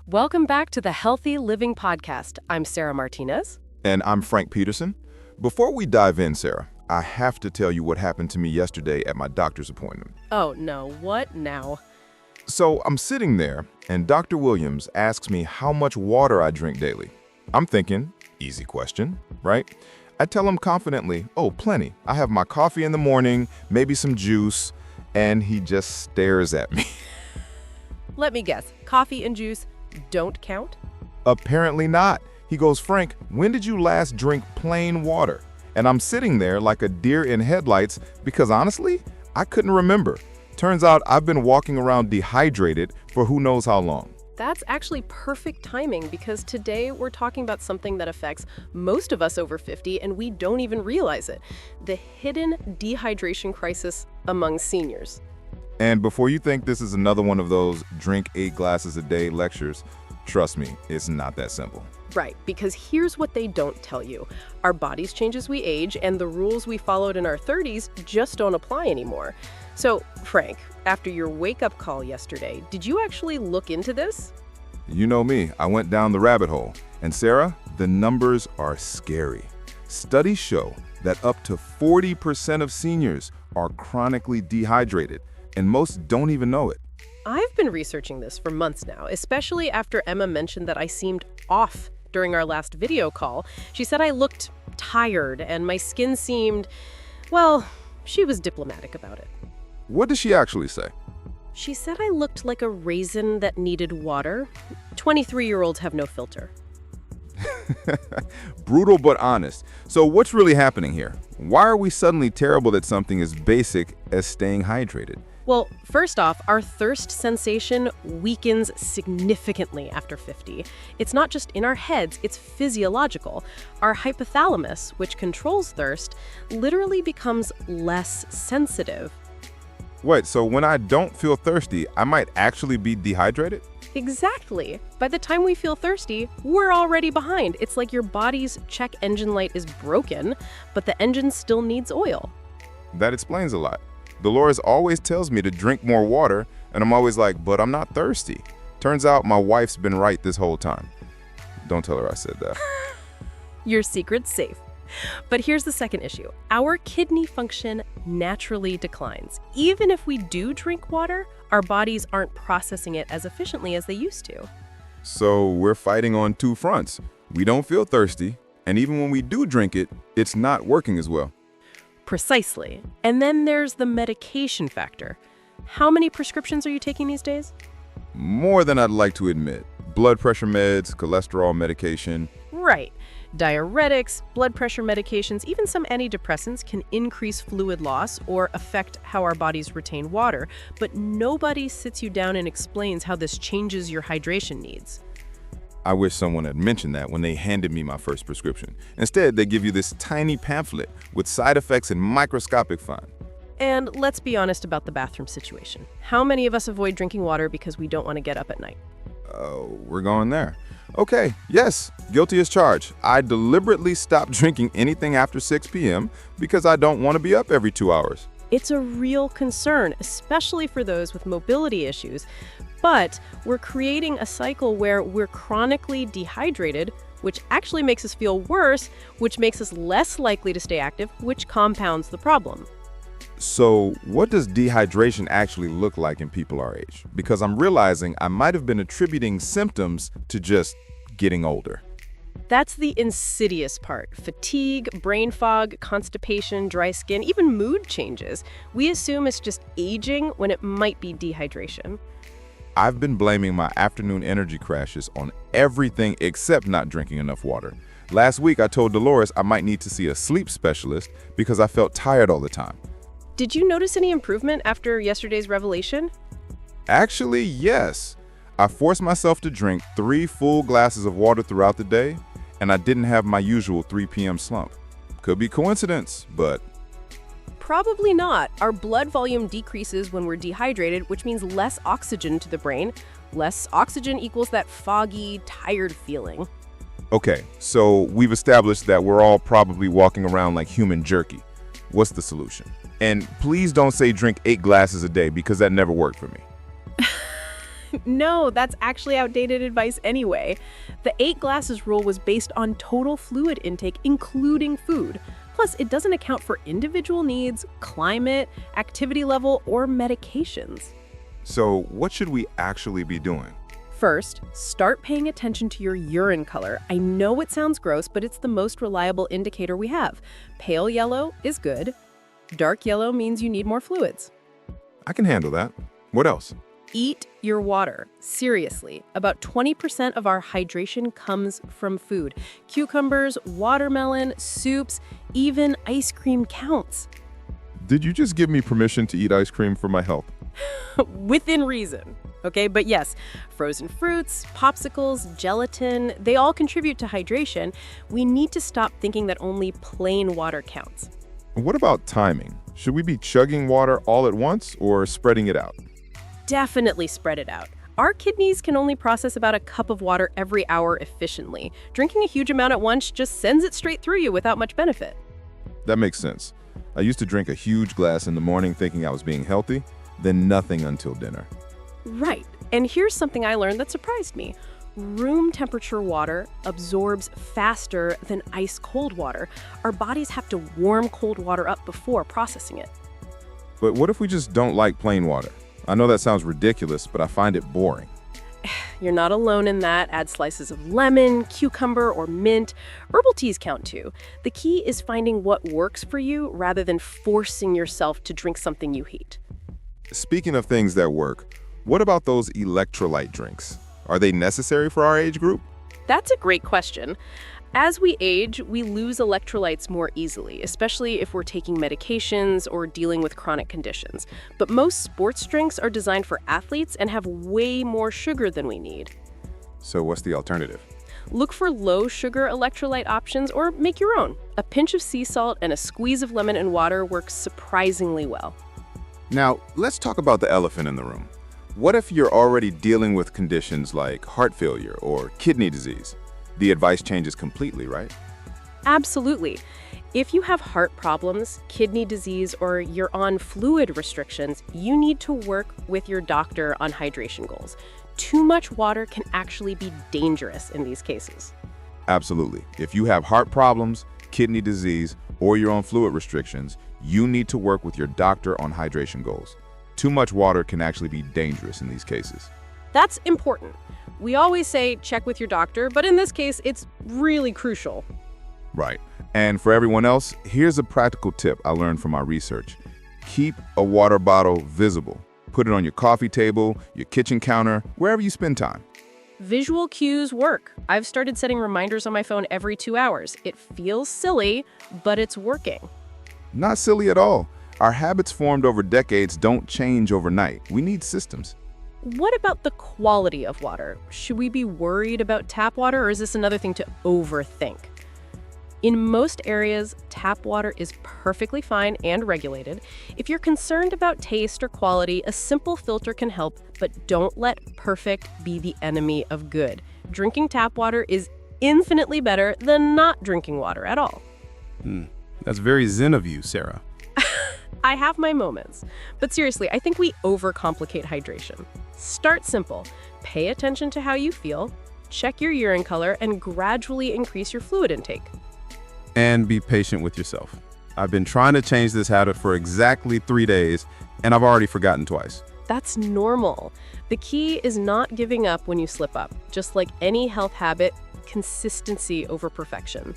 Welcome back to the Healthy Living Podcast. I'm Sarah Martinez. And I'm Frank Peterson. Before we dive in, Sarah, I have to tell you what happened to me yesterday at my doctor's appointment. Oh no, what now? So I'm sitting there, and Dr. Williams asks me how much water I drink daily. I'm thinking, easy question, right? I tell him confidently, oh, plenty. I have my coffee in the morning, maybe some juice, and he just stares at me. Let me guess, coffee and juice don't count? Apparently not. He goes, Frank, when did you last drink plain water? And I'm sitting there like a deer in headlights because honestly, I couldn't remember. Turns out I've been walking around dehydrated for who knows how long. That's actually perfect timing because today we're talking about something that affects most of us over 50 and we don't even realize it. The hidden dehydration crisis among seniors. And before you think this is another one of those drink 8 glasses a day lectures, trust me, it's not that simple. Right, because here's what they don't tell you. Our bodies change as we age, and the rules we followed in our 30s just don't apply anymore. So, Frank, after your wake-up call yesterday, did you actually look into this? You know me, I went down the rabbit hole. And Sarah, the numbers are scary. Studies show that up to 40% of seniors are chronically dehydrated, and most don't even know it. I've been researching this for months now, especially after Emma mentioned that I seemed off during our last video call. She said I looked tired and my skin seemed, well, she was diplomatic about it. What did she actually say? She said I looked like a raisin that needed water. 23-year-olds have no filter. Brutal but honest. So what's really happening here? Why are we suddenly terrible at something as basic as staying hydrated? Well, first off, our thirst sensation weakens significantly after 50. It's not just in our heads, it's physiological. Our hypothalamus, which controls thirst, literally becomes less sensitive. Wait, so when I don't feel thirsty, I might actually be dehydrated? Exactly. By the time we feel thirsty, we're already behind. It's like your body's check engine light is broken, but the engine still needs oil. That explains a lot. Dolores always tells me to drink more water, and I'm always like, but I'm not thirsty. Turns out my wife's been right this whole time. Don't tell her I said that. Your secret's safe. But here's the second issue. Our kidney function naturally declines. Even if we do drink water, our bodies aren't processing it as efficiently as they used to. So we're fighting on 2 fronts. We don't feel thirsty, and even when we do drink it, it's not working as well. Precisely. And then there's the medication factor. How many prescriptions are you taking these days? More than I'd like to admit. Blood pressure meds, cholesterol medication. Right. Diuretics, blood pressure medications, even some antidepressants can increase fluid loss or affect how our bodies retain water, but nobody sits you down and explains how this changes your hydration needs. I wish someone had mentioned that when they handed me my first prescription. Instead, they give you this tiny pamphlet with side effects in microscopic font. And let's be honest about the bathroom situation. How many of us avoid drinking water because we don't want to get up at night? Oh, we're going there. Okay, yes, guilty as charged. I deliberately stopped drinking anything after 6 p.m. because I don't want to be up every 2 hours. It's a real concern, especially for those with mobility issues. But we're creating a cycle where we're chronically dehydrated, which actually makes us feel worse, which makes us less likely to stay active, which compounds the problem. So what does dehydration actually look like in people our age? Because I'm realizing I might have been attributing symptoms to just getting older. That's the insidious part. Fatigue, brain fog, constipation, dry skin, even mood changes. We assume it's just aging when it might be dehydration. I've been blaming my afternoon energy crashes on everything except not drinking enough water. Last week, I told Dolores I might need to see a sleep specialist because I felt tired all the time. Did you notice any improvement after yesterday's revelation? Actually, yes. I forced myself to drink 3 full glasses of water throughout the day, and I didn't have my usual 3 p.m. slump. Could be coincidence, but... Probably not. Our blood volume decreases when we're dehydrated, which means less oxygen to the brain. Less oxygen equals that foggy, tired feeling. Okay, so we've established that we're all probably walking around like human jerky. What's the solution? And please don't say drink 8 glasses a day because that never worked for me. No, that's actually outdated advice anyway. The 8 glasses rule was based on total fluid intake, including food. Plus, it doesn't account for individual needs, climate, activity level, or medications. So what should we actually be doing? First, start paying attention to your urine color. I know it sounds gross, but it's the most reliable indicator we have. Pale yellow is good. Dark yellow means you need more fluids. I can handle that. What else? Eat your water. Seriously, about 20% of our hydration comes from food. Cucumbers, watermelon, soups, even ice cream counts. Did you just give me permission to eat ice cream for my health? Within reason. Okay, but yes, frozen fruits, popsicles, gelatin, they all contribute to hydration. We need to stop thinking that only plain water counts. What about timing? Should we be chugging water all at once or spreading it out? Definitely spread it out. Our kidneys can only process about a cup of water every hour efficiently. Drinking a huge amount at once just sends it straight through you without much benefit. That makes sense. I used to drink a huge glass in the morning thinking I was being healthy, then nothing until dinner. Right. And here's something I learned that surprised me. Room temperature water absorbs faster than ice cold water. Our bodies have to warm cold water up before processing it. But what if we just don't like plain water? I know that sounds ridiculous, but I find it boring. You're not alone in that. Add slices of lemon, cucumber, or mint. Herbal teas count too. The key is finding what works for you rather than forcing yourself to drink something you hate. Speaking of things that work, what about those electrolyte drinks? Are they necessary for our age group? That's a great question. As we age, we lose electrolytes more easily, especially if we're taking medications or dealing with chronic conditions. But most sports drinks are designed for athletes and have way more sugar than we need. So what's the alternative? Look for low-sugar electrolyte options or make your own. A pinch of sea salt and a squeeze of lemon and water works surprisingly well. Now, let's talk about the elephant in the room. What if you're already dealing with conditions like heart failure or kidney disease? The advice changes completely, right? Absolutely. If you have heart problems, kidney disease, or you're on fluid restrictions, you need to work with your doctor on hydration goals. Too much water can actually be dangerous in these cases. Absolutely. If you have heart problems, kidney disease, or you're on fluid restrictions, you need to work with your doctor on hydration goals. Too much water can actually be dangerous in these cases. That's important. We always say check with your doctor, but in this case, it's really crucial. Right. And for everyone else, here's a practical tip I learned from my research. Keep a water bottle visible. Put it on your coffee table, your kitchen counter, wherever you spend time. Visual cues work. I've started setting reminders on my phone every 2 hours. It feels silly, but it's working. Not silly at all. Our habits formed over decades don't change overnight. We need systems. What about the quality of water? Should we be worried about tap water, or is this another thing to overthink? In most areas, tap water is perfectly fine and regulated. If you're concerned about taste or quality, a simple filter can help, but don't let perfect be the enemy of good. Drinking tap water is infinitely better than not drinking water at all. That's very zen of you, Sarah. I have my moments. But seriously, I think we overcomplicate hydration. Start simple. Pay attention to how you feel, check your urine color, and gradually increase your fluid intake. And be patient with yourself. I've been trying to change this habit for exactly 3 days, and I've already forgotten twice. That's normal. The key is not giving up when you slip up. Just like any health habit, consistency over perfection.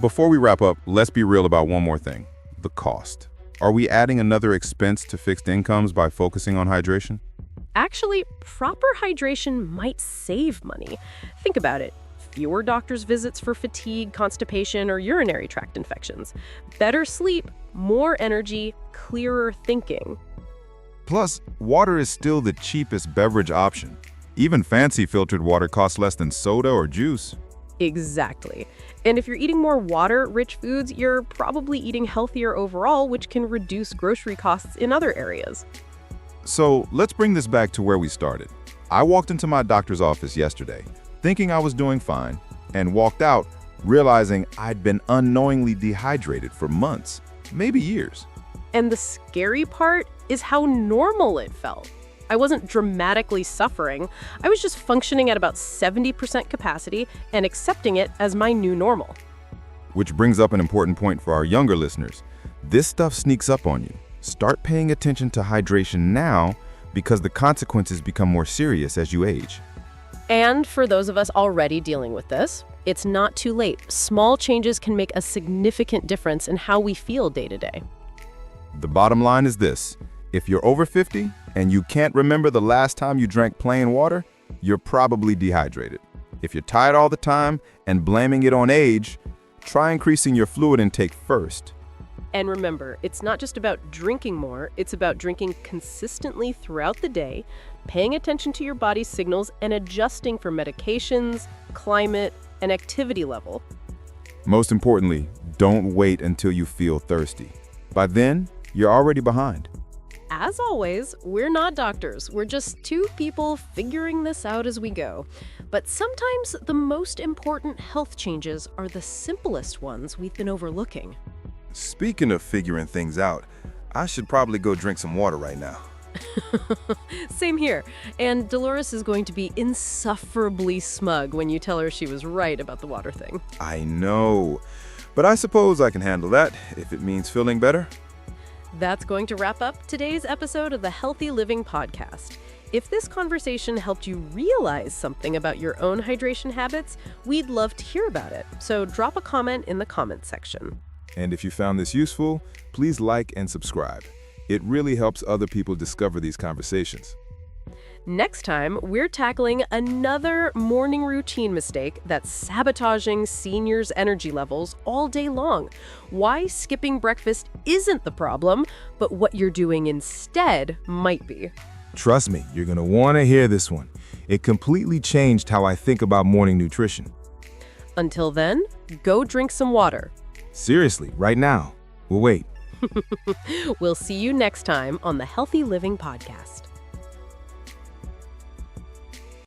Before we wrap up, let's be real about one more thing: the cost. Are we adding another expense to fixed incomes by focusing on hydration? Actually, proper hydration might save money. Think about it. Fewer doctor's visits for fatigue, constipation, or urinary tract infections. Better sleep, more energy, clearer thinking. Plus, water is still the cheapest beverage option. Even fancy filtered water costs less than soda or juice. Exactly. And if you're eating more water-rich foods, you're probably eating healthier overall, which can reduce grocery costs in other areas. So let's bring this back to where we started. I walked into my doctor's office yesterday, thinking I was doing fine, and walked out realizing I'd been unknowingly dehydrated for months, maybe years. And the scary part is how normal it felt. I wasn't dramatically suffering. I was just functioning at about 70% capacity and accepting it as my new normal. Which brings up an important point for our younger listeners. This stuff sneaks up on you. Start paying attention to hydration now because the consequences become more serious as you age. And for those of us already dealing with this, it's not too late. Small changes can make a significant difference in how we feel day to day. The bottom line is this. If you're over 50 and you can't remember the last time you drank plain water, you're probably dehydrated. If you're tired all the time and blaming it on age, try increasing your fluid intake first. And remember, it's not just about drinking more, it's about drinking consistently throughout the day, paying attention to your body's signals, and adjusting for medications, climate, and activity level. Most importantly, don't wait until you feel thirsty. By then, you're already behind. As always, we're not doctors. We're just two people figuring this out as we go. But sometimes the most important health changes are the simplest ones we've been overlooking. Speaking of figuring things out, I should probably go drink some water right now. Same here. And Dolores is going to be insufferably smug when you tell her she was right about the water thing. I know, but I suppose I can handle that if it means feeling better. That's going to wrap up today's episode of the Healthy Living Podcast. If this conversation helped you realize something about your own hydration habits, we'd love to hear about it. So drop a comment in the comments section. And if you found this useful, please like and subscribe. It really helps other people discover these conversations. Next time, we're tackling another morning routine mistake that's sabotaging seniors' energy levels all day long. Why skipping breakfast isn't the problem, but what you're doing instead might be. Trust me, you're going to want to hear this one. It completely changed how I think about morning nutrition. Until then, go drink some water. Seriously, right now. We'll wait. We'll see you next time on the Healthy Living Podcast.